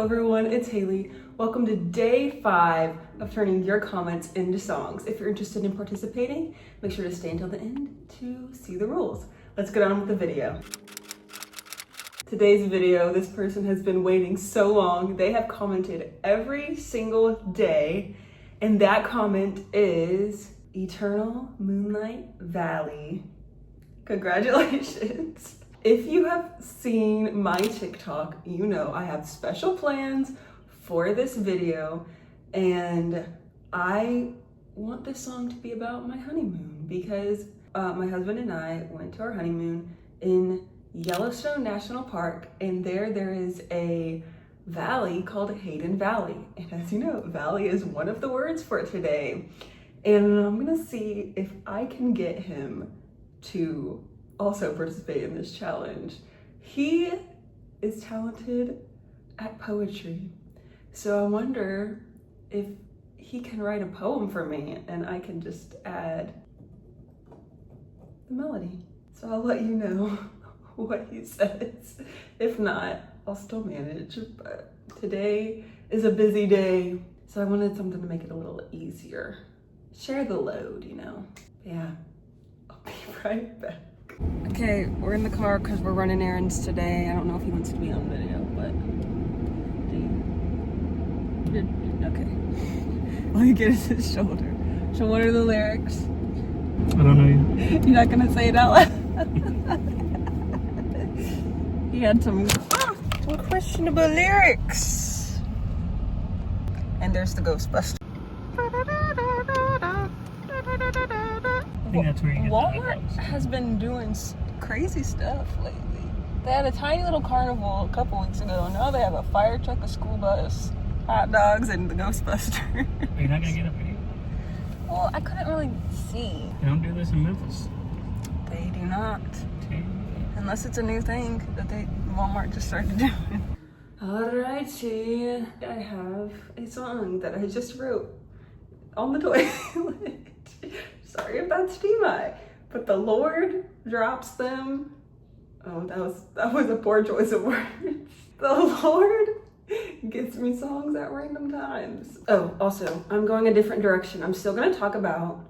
everyone, it's Haley. Welcome to day 5 of turning your comments into songs. If you're interested in participating, make sure to stay until the end to see the rules. Let's get on with the video. Today's video, this person has been waiting so long. They have commented every single day, and that comment is Eternal Moonlight Valley. Congratulations. If you have seen my TikTok, you know I have special plans for this video, and I want this song to be about my honeymoon because my husband and I went to our honeymoon in Yellowstone National Park, and there is a valley called Hayden Valley. And as you know, valley is one of the words for today. And I'm gonna see if I can get him to also participate in this challenge. He is talented at poetry. So I wonder if he can write a poem for me and I can just add the melody. So I'll let you know what he says. If not, I'll still manage, but today is a busy day. So I wanted something to make it a little easier. Share the load, you know? Yeah, I'll be right back. Okay, we're in the car because we're running errands today. I don't know if he wants to be on video, but okay. All you get is his shoulder. So what are the lyrics? I don't know yet. You're not gonna say it out loud? He had some questionable lyrics. And there's the Ghostbuster. I think that's where you get Walmart has been doing crazy stuff lately. They had a tiny little carnival a couple weeks ago, and now they have a fire truck, a school bus, hot dogs, and the Ghostbuster. Are you not gonna get a video? Well, I couldn't really see. They don't do this in Memphis. They do not. Okay. Unless it's a new thing that Walmart just started doing. Alrighty, I have a song that I just wrote on the toilet. Sorry if that's TMI, but the Lord drops them. Oh, that was a poor choice of words. The Lord gets me songs at random times. Oh, also, I'm going a different direction. I'm still gonna talk about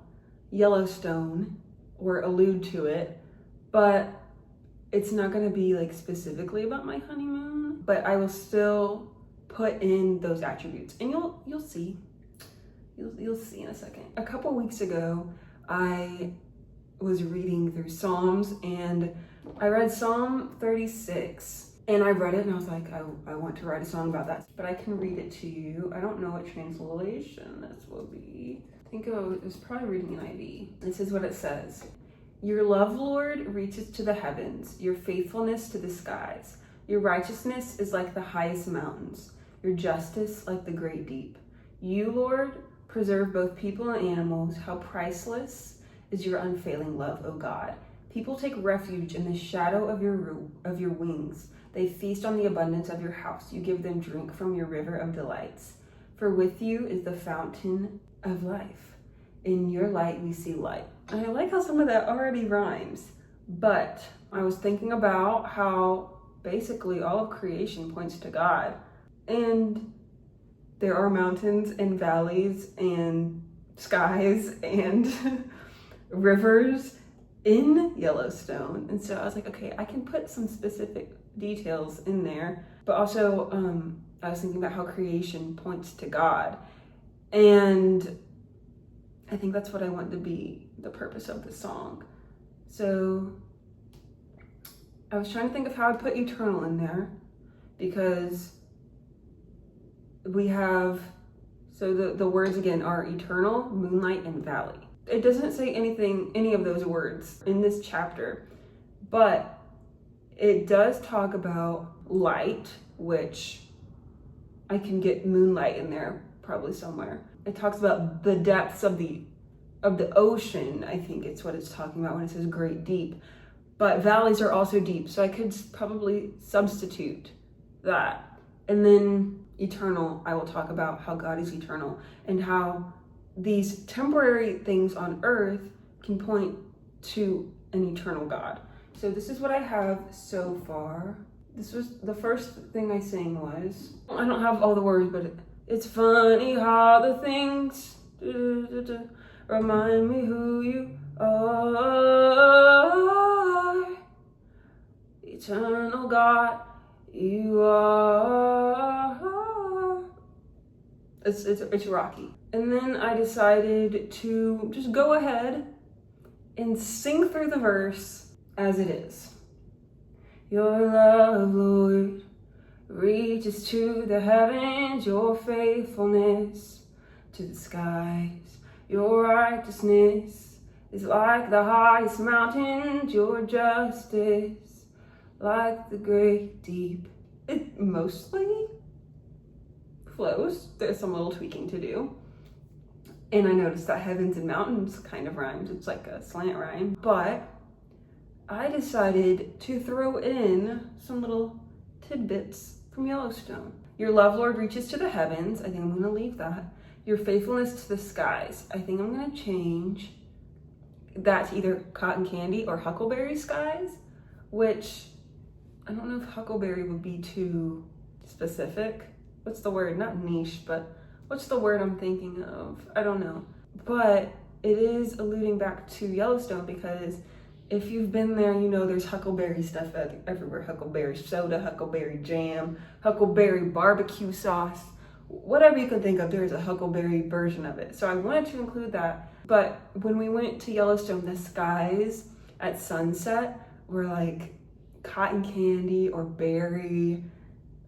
Yellowstone or allude to it, but it's not gonna be like specifically about my honeymoon, but I will still put in those attributes, and you'll see. You'll see in a second. A couple weeks ago, I was reading through Psalms, and I read Psalm 36, and I read it and I was like, I want to write a song about that, but I can read it to you. I don't know what translation this will be. I think it was probably reading an IV. This is what it says. Your love, Lord, reaches to the heavens, your faithfulness to the skies. Your righteousness is like the highest mountains, your justice like the great deep. You, Lord, preserve both people and animals. How priceless is your unfailing love, O God. People take refuge in the shadow of your wings. They feast on the abundance of your house. You give them drink from your river of delights. For with you is the fountain of life. In your light we see light. And I like how some of that already rhymes, but I was thinking about how basically all of creation points to God. And there are mountains and valleys and skies and rivers in Yellowstone. And so I was like, okay, I can put some specific details in there, but also I was thinking about how creation points to God. And I think that's what I want to be the purpose of the song. So I was trying to think of how I'd put eternal in there, because we have, so the words again are eternal, moonlight, and valley. It doesn't say any of those words in this chapter, but it does talk about light, which I can get moonlight in there probably somewhere. It talks about the depths of the ocean. I think it's what it's talking about when it says great deep, but valleys are also deep. So I could probably substitute that. And then eternal, I will talk about how God is eternal and how these temporary things on earth can point to an eternal God. So this is what I have so far. This was the first thing I sang was, I don't have all the words, but it's funny how the things remind me who you are. Eternal God, you are. It's rocky. And then I decided to just go ahead and sing through the verse as it is. Your love, Lord, reaches to the heavens, your faithfulness to the skies. Your righteousness is like the highest mountains, your justice like the great deep. It mostly flows. There's some little tweaking to do. And I noticed that heavens and mountains kind of rhymes. It's like a slant rhyme. But I decided to throw in some little tidbits from Yellowstone. Your love, Lord, reaches to the heavens. I think I'm gonna leave that. Your faithfulness to the skies. I think I'm gonna change that to either cotton candy or huckleberry skies, which I don't know if huckleberry would be too specific. What's the word? Not niche, but what's the word I'm thinking of? I don't know. But it is alluding back to Yellowstone because if you've been there, you know there's huckleberry stuff everywhere. Huckleberry soda, huckleberry jam, huckleberry barbecue sauce. Whatever you can think of, there is a huckleberry version of it. So I wanted to include that. But when we went to Yellowstone, the skies at sunset were like cotton candy or berry.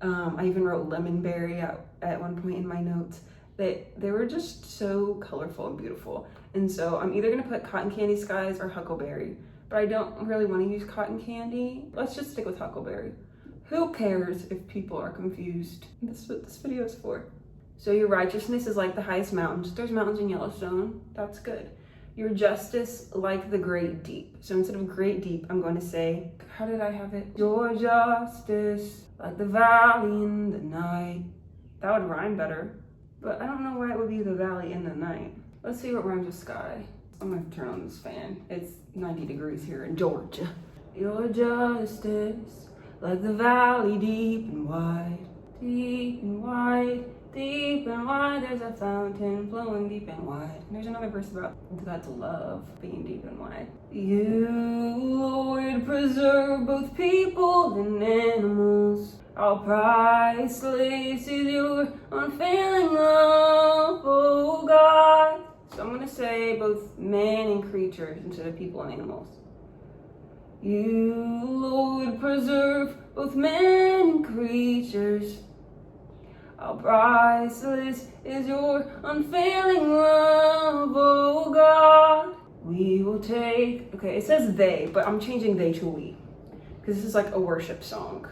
I even wrote lemon berry at one point in my notes. They were just so colorful and beautiful. And so I'm either gonna put cotton candy skies or huckleberry, but I don't really wanna use cotton candy. Let's just stick with huckleberry. Who cares if people are confused? This is what this video is for. So your righteousness is like the highest mountains. There's mountains in Yellowstone, that's good. Your justice like the great deep. So instead of great deep, I'm going to say, how did I have it? Your justice like the valley in the night. That would rhyme better, but I don't know why it would be the valley in the night. Let's see what rhymes with sky. I'm gonna turn on this fan. It's 90 degrees here in Georgia. Your justice like the valley deep and wide, deep and wide, deep and wide. There's a fountain flowing deep and wide. And there's another verse about God's love being deep and wide. You, Lord, preserve both people and animals. How priceless is your unfailing love, oh God. So I'm gonna say both man and creatures instead of people and animals. You, Lord, preserve both men and creatures. How priceless is your unfailing love, oh God. We will take, okay, it says they, but I'm changing they to we, because this is like a worship song.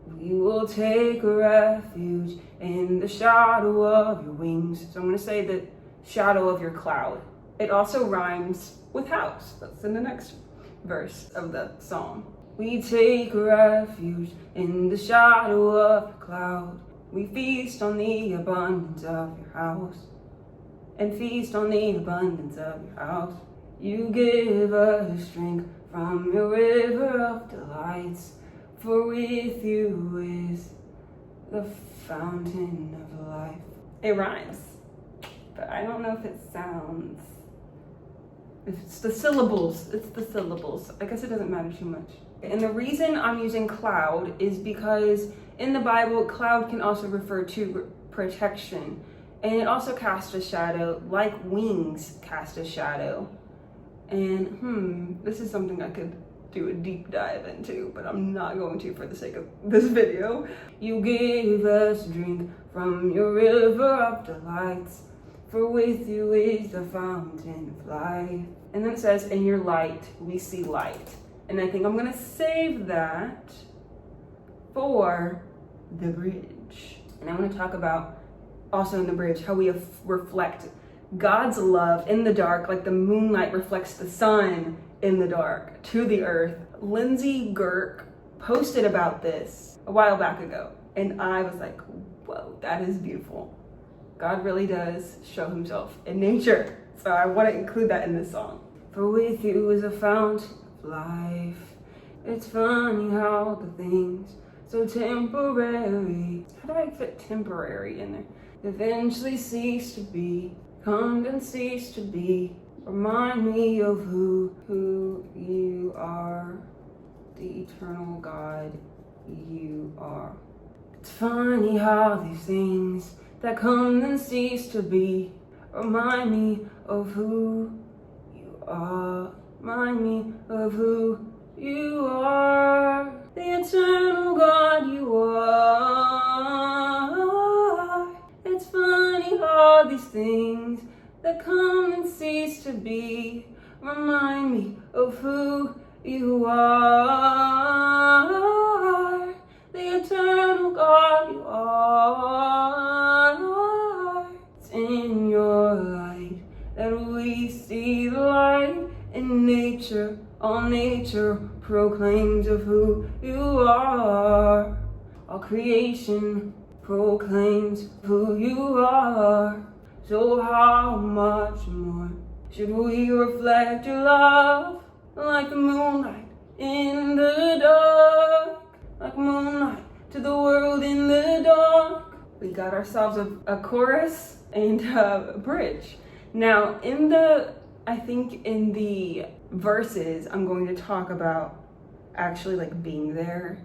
We will take refuge in the shadow of your wings. So I'm gonna say the shadow of your cloud. It also rhymes with house. That's in the next verse of the song. We take refuge in the shadow of your cloud. We feast on the abundance of your house, and feast on the abundance of your house. You give us strength from your river of delights, for with you is the fountain of life. It rhymes, but I don't know if it sounds, if it's the syllables, it's the syllables. I guess it doesn't matter too much. And the reason I'm using cloud is because in the Bible, cloud can also refer to protection. And it also casts a shadow, like wings cast a shadow. And this is something I could do a deep dive into, but I'm not going to for the sake of this video. You give us drink from your river of delights, for with you is the fountain of life. And then it says, in your light, we see light. And I think I'm gonna save that for the bridge. And I wanna talk about also in the bridge, how we reflect God's love in the dark, like the moonlight reflects the sun in the dark to the earth. Lindsay Girk posted about this a while back ago, and I was like, whoa, that is beautiful. God really does show himself in nature. So I want to include that in this song. For with you is a fountain of life. It's funny how the things so temporary. How do I fit temporary in there? Eventually cease to be, come and cease to be. Remind me of who you are, the eternal God you are. It's funny how these things that come and cease to be remind me of who you are. Remind me of who you are, the eternal God you are. It's funny how these things that come and cease to be remind me of who you are, the eternal God you are. It's in your light that we see the light in nature. All nature proclaims of who you are. All creation proclaims who you are. So how much more should we reflect your love like the moonlight in the dark? Like moonlight to the world in the dark. We got ourselves a chorus and a bridge. Now I think in the verses, I'm going to talk about actually like being there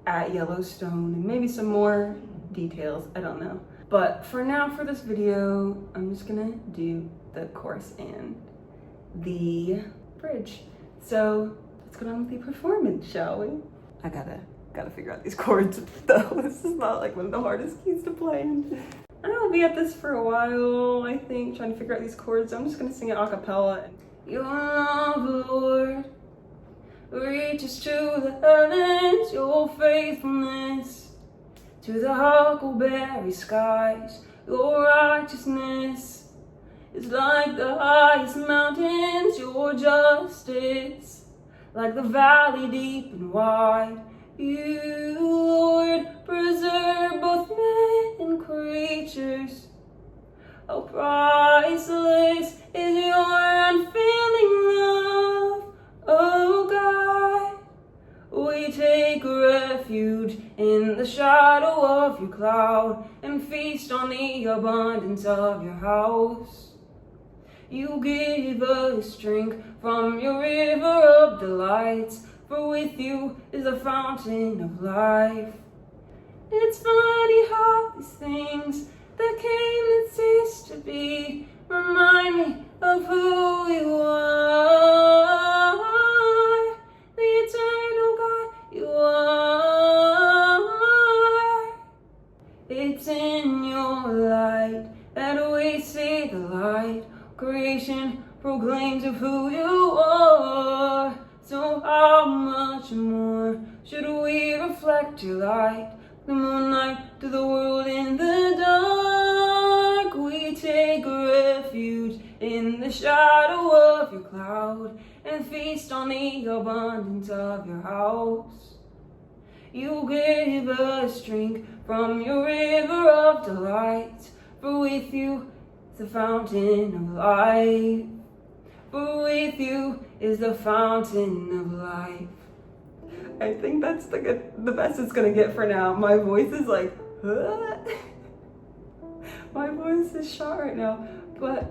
at Yellowstone and maybe some more details, I don't know. But for now, for this video, I'm just gonna do the chorus and the bridge. So let's get on with the performance, shall we? I gotta figure out these chords though. This is not like one of the hardest keys to play. I'll be at this for a while, I think, trying to figure out these chords. So I'm just gonna sing it a cappella. Your love, Lord, reaches to the heavens, your faithfulness to the huckleberry skies. Your righteousness is like the highest mountains, your justice like the valley deep and wide. You, Lord, preserve both men and creatures. How priceless is your unfailing love, oh God. We take refuge in the shadow of your cloud and feast on the abundance of your house. You give us drink from your river of delights, for with you is the fountain of life. It's funny how these things that came and ceased to be remind me of who you are, the eternal God you are. It's in your light that we see the light. Creation proclaims of who you are. So how much more should we reflect your light? The moonlight to the world in the dark. We take refuge in the shadow of your cloud and feast on the abundance of your house. You give us drink from your river of delight, for with you is the fountain of life. For with you is the fountain of life. I think that's the best it's gonna get for now. My voice is like, my voice is shot right now. But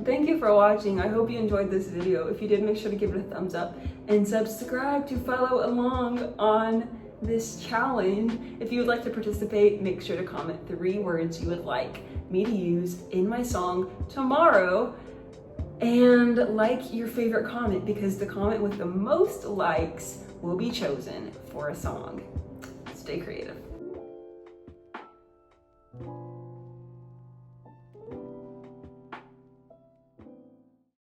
thank you for watching. I hope you enjoyed this video. If you did, make sure to give it a thumbs up and subscribe to follow along on this challenge. If you would like to participate, make sure to comment 3 words you would like me to use in my song tomorrow. And like your favorite comment, because the comment with the most likes will be chosen for a song. Stay creative.